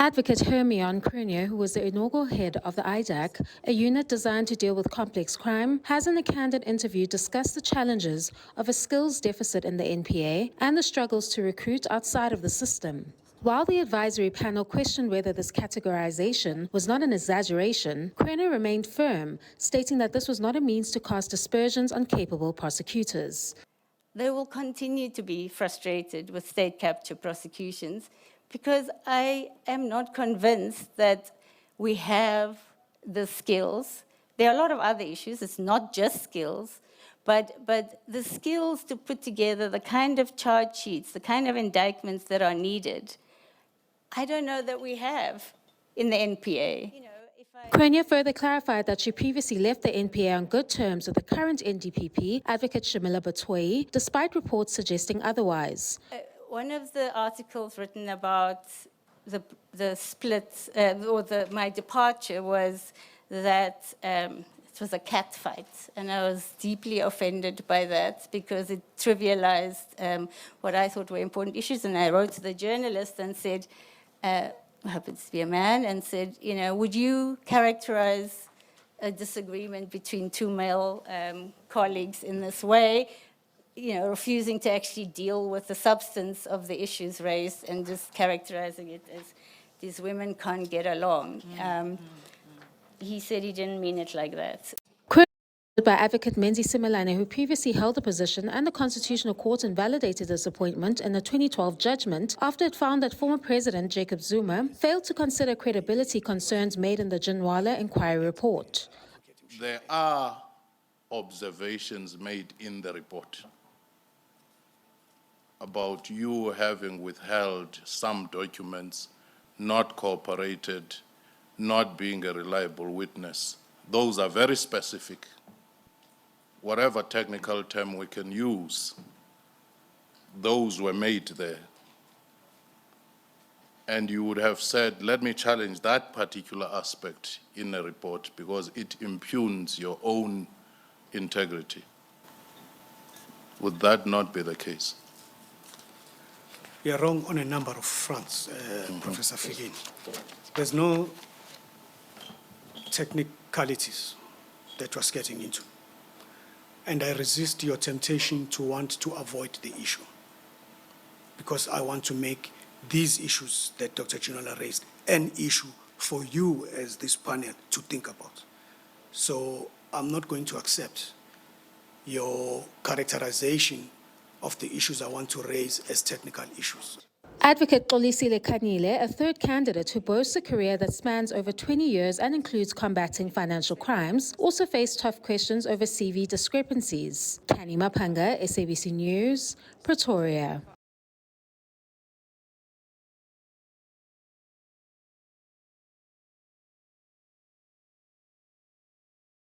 Advocate Hermione Cronje, who was the inaugural head of the IDAC, a unit designed to deal with complex crime, has in a candid interview discussed the challenges of a skills deficit in the NPA and the struggles to recruit outside of the system. While the advisory panel questioned whether this categorization was not an exaggeration, Cronje remained firm, stating that this was not a means to cast aspersions on capable prosecutors. They will continue to be frustrated with state capture prosecutions because I am not convinced that we have the skills. There are a lot of other issues. It's not just skills, but the skills to put together the kind of charge sheets, the kind of indictments that are needed, I don't know that we have in the NPA. Cronje further clarified that she previously left the NPA on good terms with the current NDPP, Advocate Shamila Batoi, despite reports suggesting otherwise. One of the articles written about the split, my departure was that it was a cat fight, and I was deeply offended by that because it trivialized what I thought were important issues, and I wrote to the journalist and said, happens to be a man, and said, would you characterize a disagreement between two male colleagues in this way, refusing to actually deal with the substance of the issues raised and just characterizing it as these women can't get along. He said he didn't mean it like that. By Advocate Menzi Simelane, who previously held the position, and the Constitutional Court invalidated this appointment in a 2012 judgment after it found that former President Jacob Zuma failed to consider credibility concerns made in the Ginwala inquiry report. There are observations made in the report about you having withheld some documents, not cooperated, not being a reliable witness. Those are very specific. Whatever technical term we can use, those were made there. And you would have said, let me challenge that particular aspect in a report because it impugns your own integrity. Would that not be the case? You're wrong on a number of fronts, Professor Figin. There's no technicalities that was getting into. And I resist your temptation to want to avoid the issue because I want to make these issues that Dr. Ginwala raised an issue for you as this panel to think about. So I'm not going to accept your characterization of the issues I want to raise as technical issues. Advocate Xolisile Kanile, a third candidate who boasts a career that spans over 20 years and includes combating financial crimes, also faced tough questions over CV discrepancies. Kani Mapanga, SABC News, Pretoria.